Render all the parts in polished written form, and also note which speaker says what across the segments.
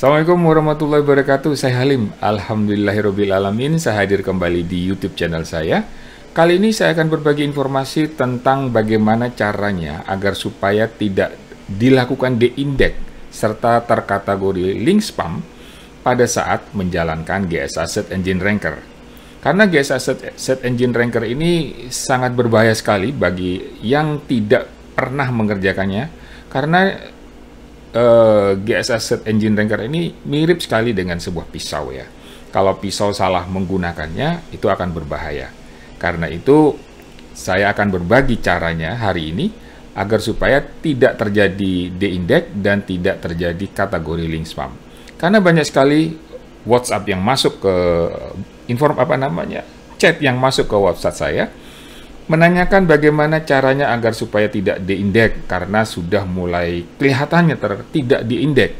Speaker 1: Assalamualaikum warahmatullahi wabarakatuh. Saya Halim. Alhamdulillahirrabbilalamin. Saya hadir kembali di YouTube channel saya. Kali ini saya akan berbagi informasi tentang bagaimana caranya agar supaya tidak dilakukan de-index serta terkategori link spam pada saat menjalankan GSA Search Engine Ranker. Karena GSA Search Engine Ranker ini sangat berbahaya sekali bagi yang tidak pernah mengerjakannya, karena GSA Search Engine Ranker ini mirip sekali dengan sebuah pisau ya. Kalau pisau salah menggunakannya, itu akan berbahaya. Karena itu, saya akan berbagi caranya hari ini agar supaya tidak terjadi de-index dan tidak terjadi kategori link spam. Karena banyak sekali WhatsApp yang masuk ke chat yang masuk ke website saya, menanyakan bagaimana caranya agar supaya tidak de-index karena sudah mulai kelihatannya tidak de-index.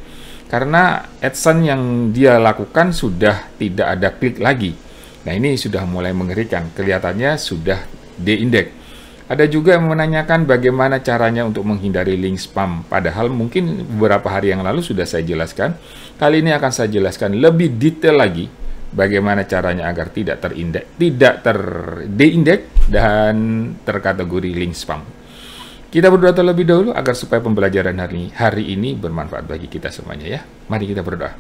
Speaker 1: Karena AdSense yang dia lakukan sudah tidak ada klik lagi. Nah, ini sudah mulai mengerikan, kelihatannya sudah de-index. Ada juga yang menanyakan bagaimana caranya untuk menghindari link spam, padahal mungkin beberapa hari yang lalu sudah saya jelaskan. Kali ini akan saya jelaskan lebih detail lagi bagaimana caranya agar tidak de-index dan terkategori link spam. Kita berdoa terlebih dahulu agar supaya pembelajaran hari ini bermanfaat bagi kita semuanya ya. Mari kita berdoa.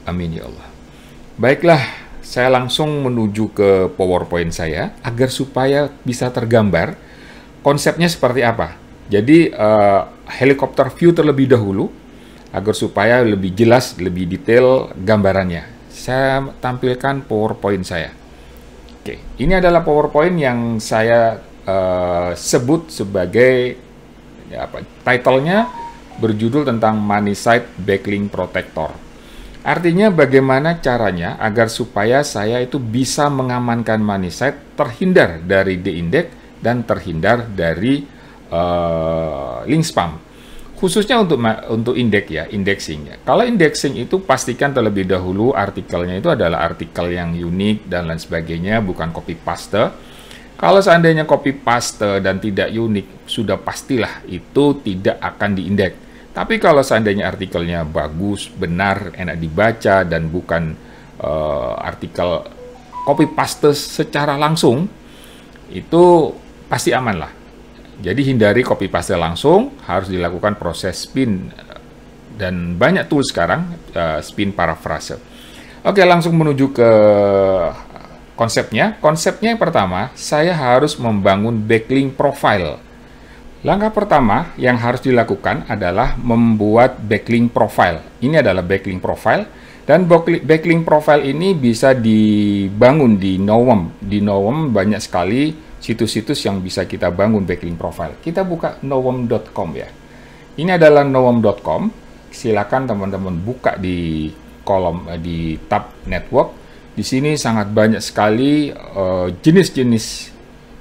Speaker 1: Amin ya Allah. Baiklah, saya langsung menuju ke PowerPoint saya agar supaya bisa tergambar konsepnya seperti apa. Jadi helikopter view terlebih dahulu agar supaya lebih jelas, lebih detail gambarannya. Saya tampilkan PowerPoint saya. Oke, ini adalah PowerPoint yang saya sebut sebagai title-nya berjudul tentang Money Site Backlink Protector. Artinya bagaimana caranya agar supaya saya itu bisa mengamankan money site, terhindar dari de-index dan terhindar dari link spam. Khususnya untuk indeks ya, indexing ya. Kalau indexing itu pastikan terlebih dahulu artikelnya itu adalah artikel yang unik dan lain sebagainya, bukan copy paste. Kalau seandainya copy paste dan tidak unik, sudah pastilah itu tidak akan diindeks. Tapi kalau seandainya artikelnya bagus, benar, enak dibaca, dan bukan artikel copy paste secara langsung, itu pasti aman lah. Jadi hindari copy paste langsung, harus dilakukan proses spin, dan banyak tool sekarang spin paraphrase. Oke, langsung menuju ke konsepnya. Konsepnya yang pertama, saya harus membangun backlink profile. Langkah pertama yang harus dilakukan adalah membuat backlink profile. Ini adalah backlink profile, dan backlink profile ini bisa dibangun di Knowem. Di Knowem banyak sekali situs-situs yang bisa kita bangun backlink profile. Kita buka knowem.com ya. Ini adalah knowem.com. Silakan teman-teman buka di kolom di tab network. Di sini sangat banyak sekali jenis-jenis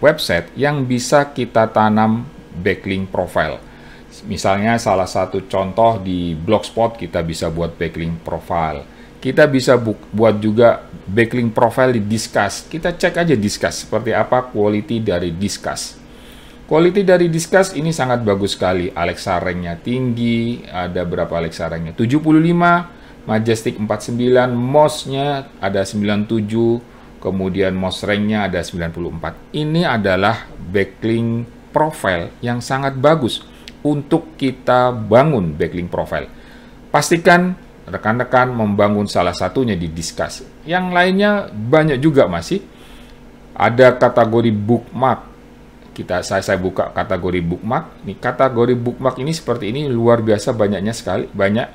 Speaker 1: website yang bisa kita tanam backlink profile. Misalnya salah satu contoh di Blogspot kita bisa buat backlink profile. Kita bisa buat juga backlink profile di Disqus. Kita cek aja Disqus seperti apa quality dari Disqus. Quality dari Disqus ini sangat bagus sekali. Alexa rank-nya tinggi, ada berapa Alexa rank-nya? 75, Majestic 49, Moz-nya ada 97, kemudian Moz rank-nya ada 94. Ini adalah backlink profile yang sangat bagus untuk kita bangun backlink profile. Pastikan rekan-rekan membangun salah satunya di Disqus. Yang lainnya banyak juga masih. Ada kategori bookmark. Saya buka kategori bookmark. Nih, kategori bookmark ini seperti ini, luar biasa banyaknya sekali, banyak.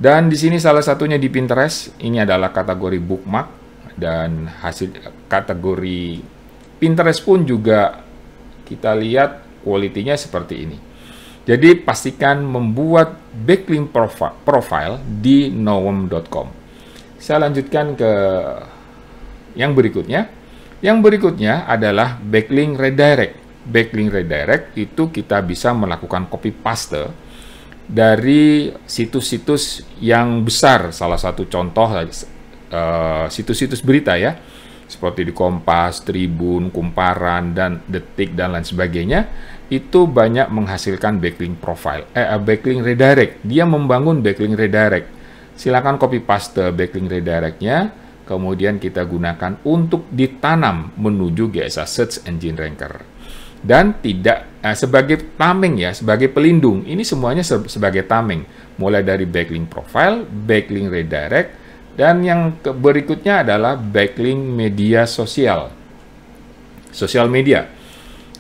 Speaker 1: Dan di sini salah satunya di Pinterest. Ini adalah kategori bookmark, dan hasil kategori Pinterest pun juga kita lihat kualitinya seperti ini. Jadi pastikan membuat backlink profile di knowem.com. Saya lanjutkan ke yang berikutnya. Yang berikutnya adalah backlink redirect. Backlink redirect itu kita bisa melakukan copy paste dari situs-situs yang besar. Salah satu contoh situs-situs berita ya. seperti di Kompas, Tribun, Kumparan, dan Detik, dan lain sebagainya, itu banyak menghasilkan backlink profile, backlink redirect. Dia membangun backlink redirect. Silakan copy paste backlink redirectnya, kemudian kita gunakan untuk ditanam menuju GSA Search Engine Ranker. Dan tidak sebagai tameng ya, sebagai pelindung. Ini semuanya sebagai tameng, mulai dari backlink profile, backlink redirect, dan yang berikutnya adalah backlink media sosial. Sosial media.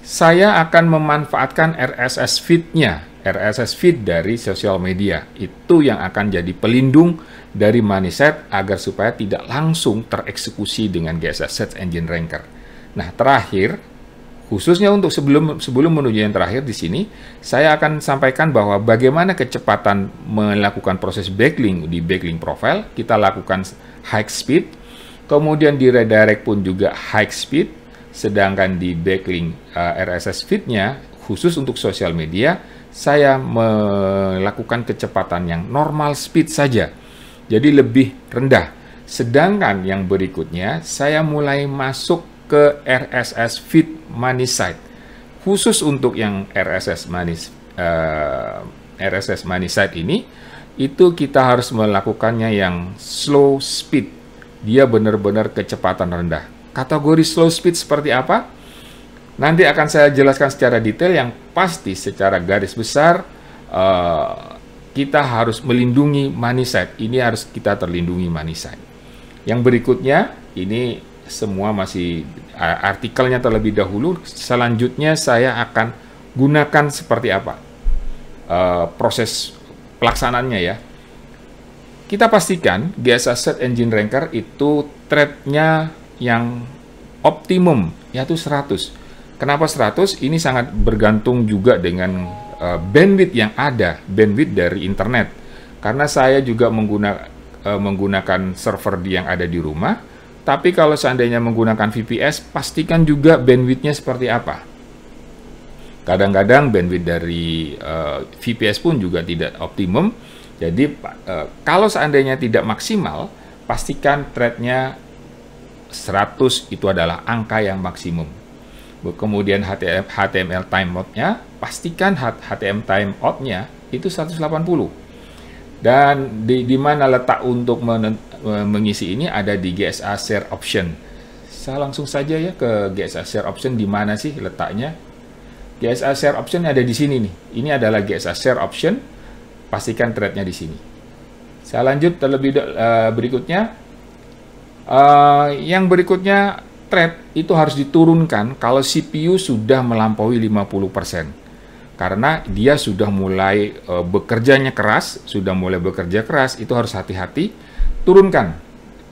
Speaker 1: Saya akan memanfaatkan RSS feed-nya, RSS feed dari sosial media. Itu yang akan jadi pelindung dari money site agar supaya tidak langsung tereksekusi dengan GSA Search Engine Ranker. Nah, terakhir, khususnya untuk sebelum menuju yang terakhir di sini, saya akan sampaikan bahwa bagaimana kecepatan melakukan proses backlink di backlink profile. Kita lakukan high speed, kemudian di redirect pun juga high speed, sedangkan di backlink RSS feed-nya khusus untuk sosial media, saya melakukan kecepatan yang normal speed saja, jadi lebih rendah. Sedangkan yang berikutnya, saya mulai masuk ke RSS feed money site. Khusus untuk yang RSS money site ini, itu kita harus melakukannya yang slow speed. Dia benar-benar kecepatan rendah. Kategori slow speed seperti apa? Nanti akan saya jelaskan secara detail. Yang pasti secara garis besar, kita harus melindungi money site. Ini harus kita terlindungi money site. Yang berikutnya, ini semua masih artikelnya terlebih dahulu. Selanjutnya saya akan gunakan seperti apa proses pelaksanaannya ya. Kita pastikan GSA Search Engine Ranker itu thread-nya yang optimum, yaitu 100. Kenapa 100? Ini sangat bergantung juga dengan bandwidth yang ada, bandwidth dari internet. Karena saya juga menggunakan server yang ada di rumah, tapi kalau seandainya menggunakan VPS, pastikan juga bandwidth-nya seperti apa. Kadang-kadang bandwidth dari VPS pun juga tidak optimum. Jadi kalau seandainya tidak maksimal, pastikan thread-nya 100 itu adalah angka yang maksimum. Kemudian HTML timeout-nya, pastikan HTML timeout-nya itu 180. Dan di mana letak untuk mengisi ini ada di GSA Share Option. Saya langsung saja ya ke GSA Share Option. Di mana sih letaknya? GSA Share Option ada di sini nih. Ini adalah GSA Share Option. Pastikan thread-nya di sini. Saya lanjut terlebih berikutnya. Yang berikutnya, thread itu harus diturunkan kalau CPU sudah melampaui 50%. Karena dia sudah mulai bekerja keras, itu harus hati-hati, turunkan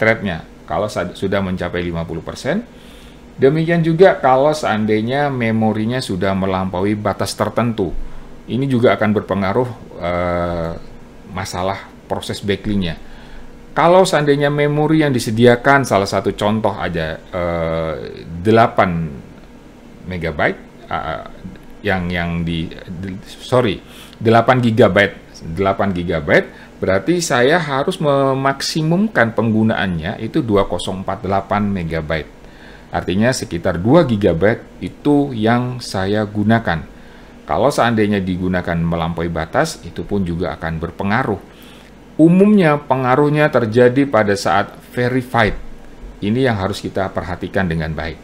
Speaker 1: thread-nya kalau sudah mencapai 50%. Demikian juga kalau seandainya memorinya sudah melampaui batas tertentu. Ini juga akan berpengaruh masalah proses backlink-nya. Kalau seandainya memori yang disediakan, salah satu contoh aja 8 MB, 8 GB, berarti saya harus memaksimumkan penggunaannya itu 2048 MB. Artinya sekitar 2 GB itu yang saya gunakan. Kalau seandainya digunakan melampaui batas, itu pun juga akan berpengaruh. Umumnya pengaruhnya terjadi pada saat verified. Ini yang harus kita perhatikan dengan baik.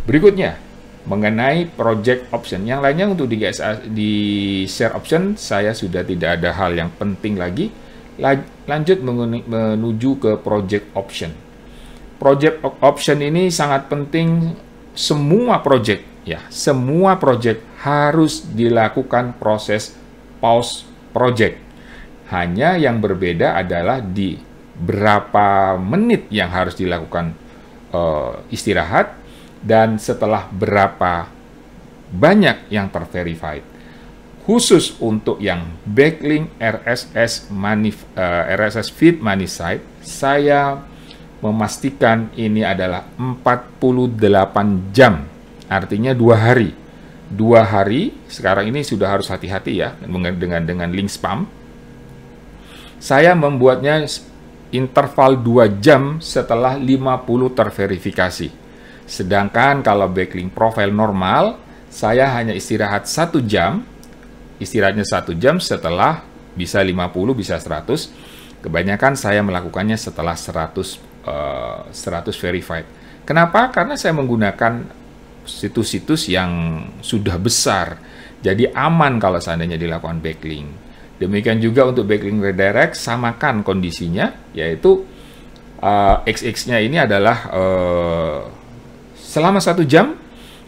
Speaker 1: Berikutnya, mengenai project option. Yang lainnya untuk di share option, saya sudah tidak ada hal yang penting lagi. Lanjut menuju ke project option. Project option ini sangat penting. Semua project harus dilakukan proses pause project. Hanya yang berbeda adalah di berapa menit yang harus dilakukan istirahat dan setelah berapa banyak yang terverified. Khusus untuk yang backlink RSS feed money site, saya memastikan ini adalah 48 jam, artinya 2 hari. 2 hari, sekarang ini sudah harus hati-hati ya dengan link spam. Saya membuatnya interval 2 jam setelah 50 terverifikasi. Sedangkan kalau backlink profile normal, saya hanya istirahat 1 jam, istirahatnya 1 jam setelah bisa 50, bisa 100. Kebanyakan saya melakukannya setelah 100 verified. Kenapa? Karena saya menggunakan situs-situs yang sudah besar, jadi aman kalau seandainya dilakukan backlink. Demikian juga untuk backlink redirect, samakan kondisinya, yaitu XX-nya ini adalah selama 1 jam,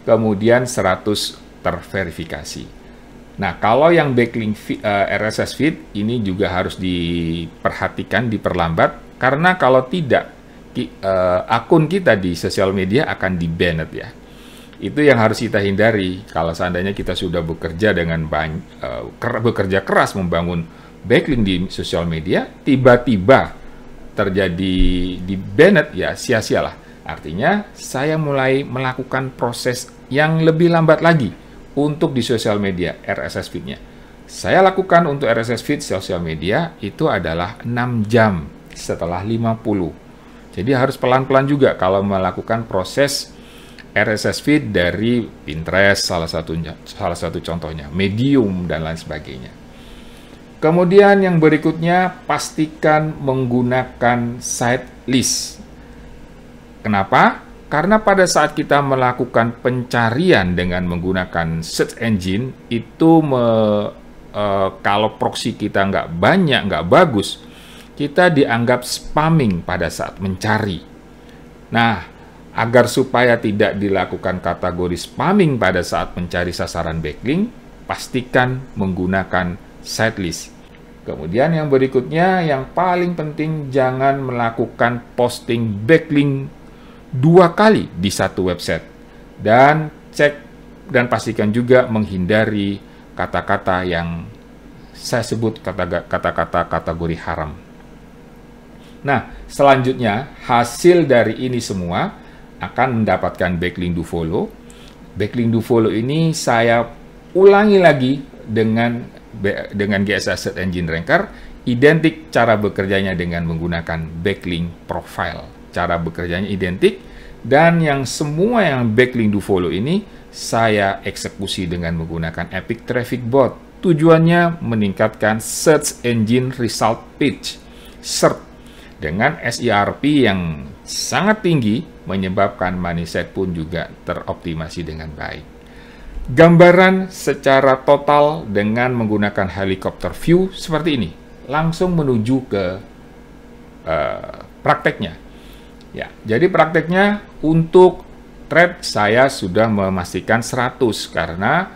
Speaker 1: kemudian 100 terverifikasi. Nah, kalau yang backlink RSS feed ini juga harus diperhatikan, diperlambat, karena kalau tidak, akun kita di sosial media akan di-banned ya. Itu yang harus kita hindari kalau seandainya kita sudah bekerja dengan bekerja keras membangun backlink di sosial media, tiba-tiba terjadi di-banned, ya sia-sialah. Artinya, saya mulai melakukan proses yang lebih lambat lagi untuk di sosial media RSS feed-nya. Saya lakukan untuk RSS feed sosial media itu adalah 6 jam setelah 50. Jadi harus pelan-pelan juga kalau melakukan proses RSS feed dari Pinterest, salah satu contohnya, Medium, dan lain sebagainya. Kemudian yang berikutnya, pastikan menggunakan site list. Kenapa? Karena pada saat kita melakukan pencarian dengan menggunakan search engine, itu kalau proxy kita nggak banyak, nggak bagus, kita dianggap spamming pada saat mencari. Nah, agar supaya tidak dilakukan kategori spamming pada saat mencari sasaran backlink, pastikan menggunakan site list. Kemudian yang berikutnya, yang paling penting, jangan melakukan posting backlink 2 kali di satu website. Dan cek dan pastikan juga menghindari kata-kata yang saya sebut kata-kata kategori haram. Nah, selanjutnya, hasil dari ini semua akan mendapatkan backlink do follow. Backlink do follow ini saya ulangi lagi dengan GSA Search Engine Ranker, identik cara bekerjanya dengan menggunakan backlink profile. Cara bekerjanya identik, dan yang semua yang backlink do follow ini saya eksekusi dengan menggunakan Epic Traffic Bot. Tujuannya meningkatkan Search Engine Result Page, SERP, dengan SERP yang sangat tinggi, menyebabkan money site pun juga teroptimasi dengan baik. Gambaran secara total dengan menggunakan helicopter view seperti ini. Langsung menuju ke prakteknya. Ya, jadi prakteknya untuk thread saya sudah memastikan 100 karena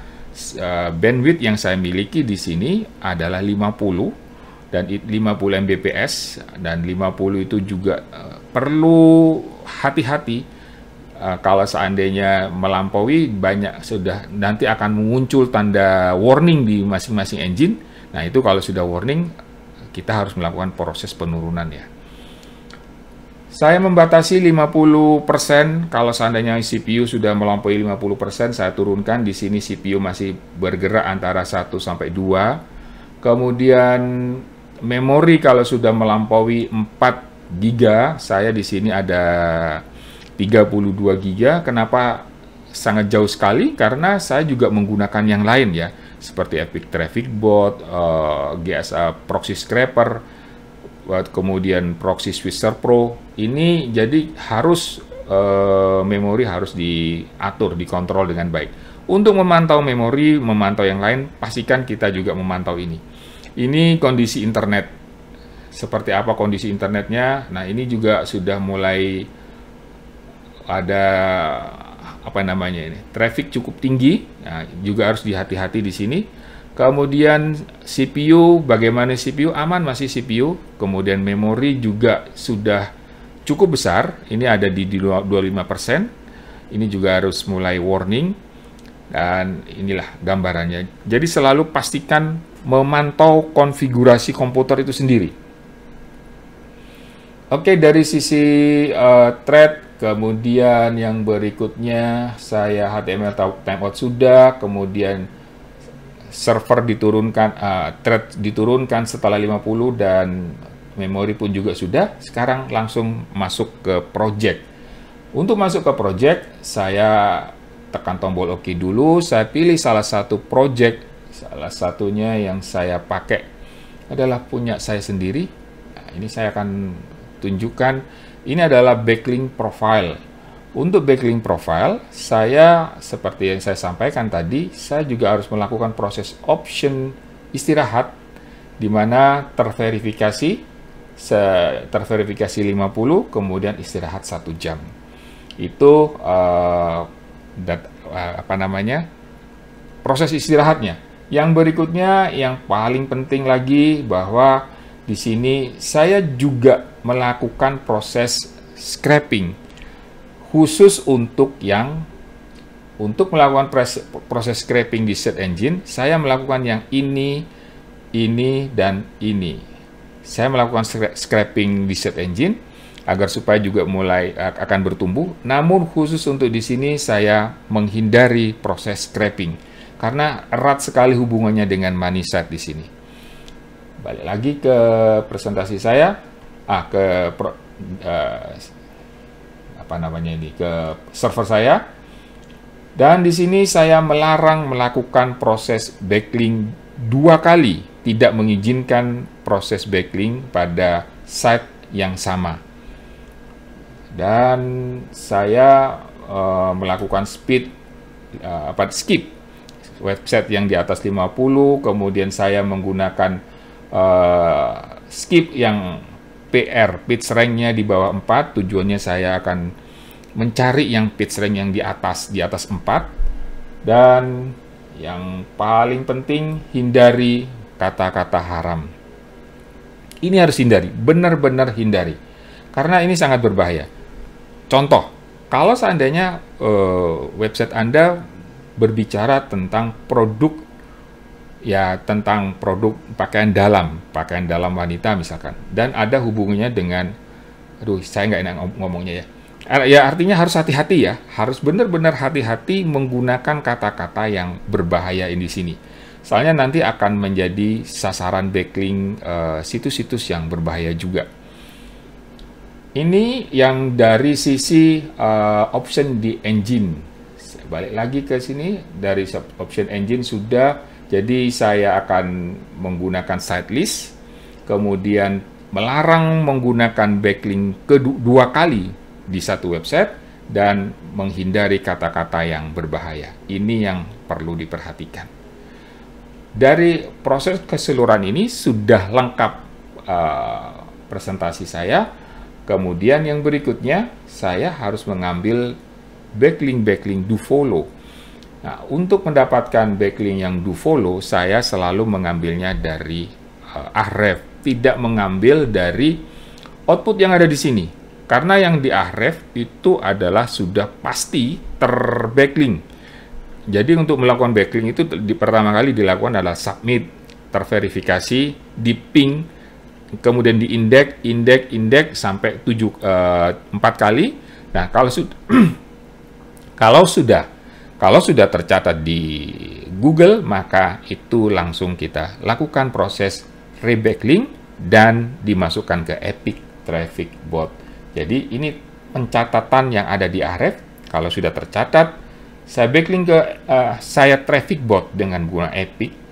Speaker 1: bandwidth yang saya miliki di sini adalah 50 dan 50 Mbps, dan 50 itu juga perlu hati-hati kalau seandainya melampaui, banyak sudah nanti akan muncul tanda warning di masing-masing engine. Nah, itu kalau sudah warning, kita harus melakukan proses penurunan ya. Saya membatasi 50%, kalau seandainya CPU sudah melampaui 50%, saya turunkan. Di sini CPU masih bergerak antara 1 sampai 2. Kemudian memori kalau sudah melampaui 4 GB, saya di sini ada 32 GB. Kenapa sangat jauh sekali? Karena saya juga menggunakan yang lain ya, seperti Epic Traffic Bot, GSA Proxy Scraper, kemudian Proxy Switcher Pro. Ini jadi harus memori harus diatur, dikontrol dengan baik. Untuk memantau memori, memantau yang lain, pastikan kita juga memantau ini. Ini kondisi internet. Seperti apa kondisi internetnya? Nah, ini juga sudah mulai ada traffic cukup tinggi. Nah, juga harus dihati-hati di sini. Kemudian CPU, bagaimana CPU? Aman masih CPU. Kemudian memori juga sudah cukup besar. Ini ada di 25%. Ini juga harus mulai warning. Dan inilah gambarannya. Jadi selalu pastikan memantau konfigurasi komputer itu sendiri. Oke, dari sisi thread, kemudian yang berikutnya saya HTML timeout sudah, kemudian server diturunkan, thread diturunkan setelah 50 dan memori pun juga sudah. Sekarang langsung masuk ke project. Untuk masuk ke project, saya tekan tombol OK dulu. Saya pilih salah satu project. Salah satunya yang saya pakai adalah punya saya sendiri. Nah, ini saya akan tunjukkan. Ini adalah backlink profile. Untuk backlink profile, saya seperti yang saya sampaikan tadi, saya juga harus melakukan proses option istirahat, di mana terverifikasi 50, kemudian istirahat 1 jam. Itu proses istirahatnya. Yang berikutnya, yang paling penting lagi, bahwa di sini saya juga melakukan proses scraping khusus untuk melakukan proses scraping di search engine. Saya melakukan yang ini, dan ini. Saya melakukan scraping di search engine agar supaya juga mulai akan bertumbuh. Namun khusus untuk di sini saya menghindari proses scraping karena erat sekali hubungannya dengan money site di sini. Balik lagi ke presentasi saya, ke server saya. Dan di sini saya melarang melakukan proses backlink 2 kali, tidak mengizinkan proses backlink pada site yang sama. Dan saya melakukan skip website yang di atas 50, kemudian saya menggunakan skip yang page rank-nya di bawah 4. Tujuannya saya akan mencari yang page rank yang di atas 4. Dan yang paling penting, hindari kata-kata haram. Ini harus hindari, benar-benar hindari, karena ini sangat berbahaya. Contoh, kalau seandainya website Anda berbicara tentang produk, tentang produk pakaian dalam wanita misalkan, dan ada hubungannya dengan, saya nggak enak ngomongnya ya. Artinya harus hati-hati ya, harus benar-benar hati-hati menggunakan kata-kata yang berbahaya di sini. Soalnya nanti akan menjadi sasaran backlink situs-situs yang berbahaya juga. Ini yang dari sisi option di engine. Saya balik lagi ke sini, dari option engine sudah, jadi saya akan menggunakan site list, kemudian melarang menggunakan backlink kedua kali di satu website, dan menghindari kata-kata yang berbahaya. Ini yang perlu diperhatikan. Dari proses keseluruhan ini sudah lengkap presentasi saya. Kemudian yang berikutnya, saya harus mengambil backlink do follow. Nah, untuk mendapatkan backlink yang do follow, saya selalu mengambilnya dari Ahref, tidak mengambil dari output yang ada di sini. Karena yang di Ahref itu adalah sudah pasti terbacklink. Jadi untuk melakukan backlink itu pertama kali dilakukan adalah submit, terverifikasi, di ping, kemudian di indeks sampai 4 kali. Nah, kalau sudah tercatat di Google, maka itu langsung kita lakukan proses rebacklink dan dimasukkan ke Epic Traffic Bot. Jadi ini pencatatan yang ada di Ahref. Kalau sudah tercatat, saya backlink ke saya Traffic Bot dengan menggunakan Epic,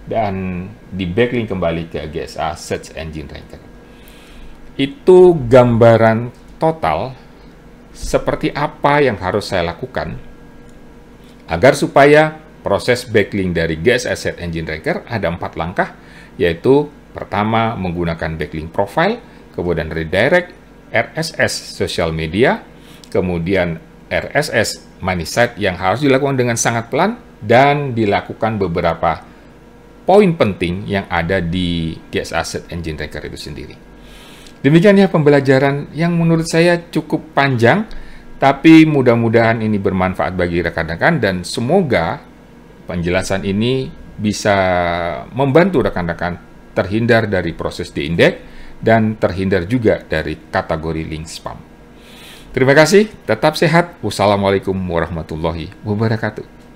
Speaker 1: dan di backlink kembali ke GSA Search Engine Ranker. Itu gambaran total seperti apa yang harus saya lakukan agar supaya proses backlink dari GSA Search Engine Ranker ada 4 langkah, yaitu pertama menggunakan backlink profile, kemudian redirect, RSS social media, kemudian RSS money site yang harus dilakukan dengan sangat pelan, dan dilakukan beberapa poin penting yang ada di GSA Search Engine Ranker itu sendiri. Demikian ya pembelajaran yang menurut saya cukup panjang, tapi mudah-mudahan ini bermanfaat bagi rekan-rekan, dan semoga penjelasan ini bisa membantu rekan-rekan terhindar dari proses de-index dan terhindar juga dari kategori link spam. Terima kasih, tetap sehat. Wassalamualaikum warahmatullahi wabarakatuh.